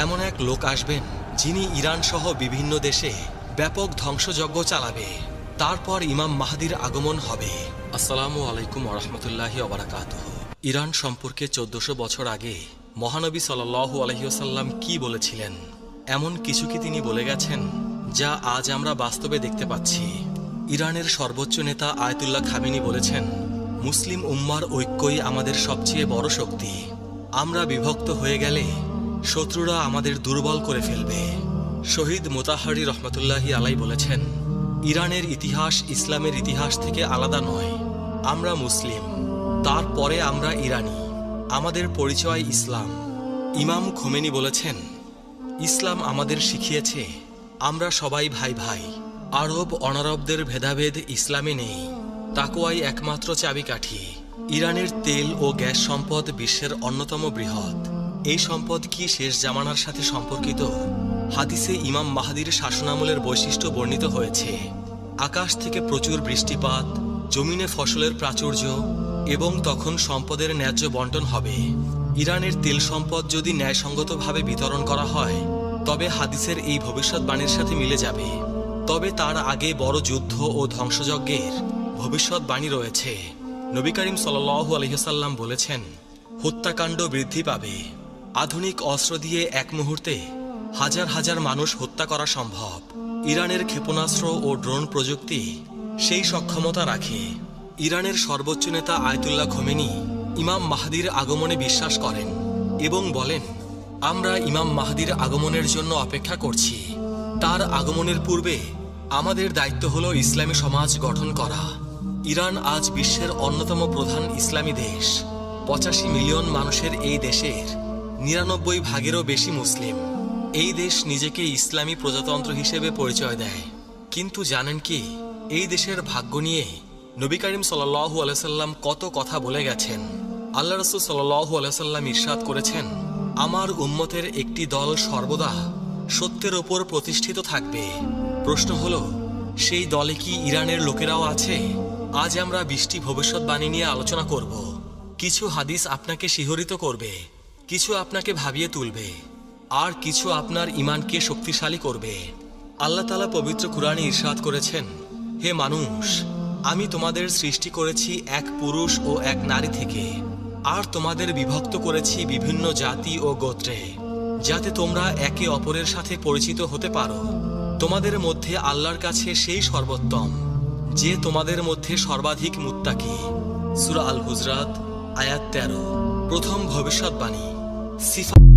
এমন এক লোক আসবেন যিনি ইরান সহ বিভিন্ন দেশে ব্যাপক ধ্বংসযজ্ঞ চালাবে। তারপর ইমাম মাহদির আগমন হবে। আসসালামু আলাইকুম ওয়া রাহমাতুল্লাহি ওয়া বারাকাতুহু। ইরান সম্পর্কে 1400 বছর আগে মহানবী সাল্লাল্লাহু আলাইহি ওয়াসাল্লাম কি বলেছিলেন, এমন কিছু কি তিনি বলে গেছেন যা আজ আমরা বাস্তবে দেখতে পাচ্ছি। ইরানের সর্বোচ্চ নেতা আয়াতুল্লাহ খামেনি বলেছেন, মুসলিম উম্মার ঐক্যই আমাদের সবচেয়ে বড় শক্তি। আমরা বিভক্ত হয়ে গেলে শত্রুরা আমাদের দুর্বল করে ফেলবে। শহীদ মোতাহারি রহমতুল্লাহি আলাই বলেছেন, ইরানের ইতিহাস ইসলামের ইতিহাস থেকে আলাদা নয়। আমরা মুসলিম, তারপরে আমরা ইরানি, আমাদের পরিচয় ইসলাম। ইমাম খোমেনি বলেছেন, ইসলাম আমাদের শিখিয়েছে আমরা সবাই ভাই ভাই। আরব অনারবদের ভেদাভেদ ইসলামে নেই, তাকওয়াই একমাত্র চাবিকাঠি। ইরানের তেল ও গ্যাস সম্পদ বিশ্বের অন্যতম বৃহৎ। এই সম্পদ কি শেষ জামানার সাথে সম্পর্কিত? হাদিসে ইমাম মাহদির শাসনামলের বৈশিষ্ট্য বর্ণিত হয়েছে। আকাশ থেকে প্রচুর বৃষ্টিপাত, জমিনে ফসলের প্রাচুর্য এবং তখন সম্পদের ন্যায্য বন্টন হবে। ইরানের তেল সম্পদ যদি ন্যায়সঙ্গতভাবে বিতরণ করা হয় তবে হাদিসের এই ভবিষ্যৎবাণীর সাথে মিলে যাবে। তবে তার আগে বড় যুদ্ধ ও ধ্বংসযজ্ঞের ভবিষ্যৎবাণী রয়েছে। নবী করিম সাল্লাল্লাহু আলাইহি ওয়াসাল্লাম বলেছেন, হত্যাকাণ্ড বৃদ্ধি পাবে। আধুনিক অস্ত্র দিয়ে এক মুহূর্তে হাজার হাজার মানুষ হত্যা করা সম্ভব। ইরানের ক্ষেপণাস্ত্র ও ড্রোন প্রযুক্তি সেই সক্ষমতা রাখে। ইরানের সর্বোচ্চ নেতা আয়াতুল্লাহ খোমেনি ইমাম মাহদির আগমনে বিশ্বাস করেন এবং বলেন, আমরা ইমাম মাহদির আগমনের জন্য অপেক্ষা করছি। তার আগমনের পূর্বে আমাদের দায়িত্ব হলো ইসলামী সমাজ গঠন করা। ইরান আজ বিশ্বের অন্যতম প্রধান ইসলামী দেশ। 85 মিলিয়ন মানুষের এই দেশের 99 ভাগেরও বেশি মুসলিম। এই দেশ নিজেকে ইসলামী প্রজাতন্ত্র হিসেবে পরিচয় দেয়। কিন্তু জানেন কি, এই দেশের ভাগ্য নিয়ে নবী করিম সাল্লাল্লাহু আলাইহি ওয়াসাল্লাম কত কথা বলে গেছেন। আল্লাহ রাসূল সাল্লাল্লাহু আলাইহি ওয়াসাল্লাম ইরশাদ করেছেন, আমার উম্মতের একটি দল সর্বদা সত্যের ওপর প্রতিষ্ঠিত থাকবে। প্রশ্ন হলো, সেই দলে কি ইরানের লোকেরাও আছে? আজ আমরা 20টি ভবিষ্যৎবাণী নিয়ে আলোচনা করব। কিছু হাদিস আপনাকে শিহরিত করবে, কিছু আপনাকে ভাবিয়ে তুলবে, আর কিছু আপনার ঈমানকে শক্তিশালী করবে। আল্লাহ তাআলা পবিত্র কুরআনে ইরশাদ করেছেন, হে মানুষ, আমি তোমাদের সৃষ্টি করেছি এক পুরুষ ও এক নারী থেকে, আর তোমাদের বিভক্ত করেছি বিভিন্ন জাতি ও গোত্রে, যাতে তোমরা একে অপরের সাথে পরিচিত হতে পারো। তোমাদের মধ্যে আল্লাহর কাছে সেই সর্বোত্তম যে তোমাদের মধ্যে সর্বাধিক মুত্তাকি। সূরা আল হুজরাত আয়াত 13। প্রথম ভবিষ্যৎবাণী। সিফাত।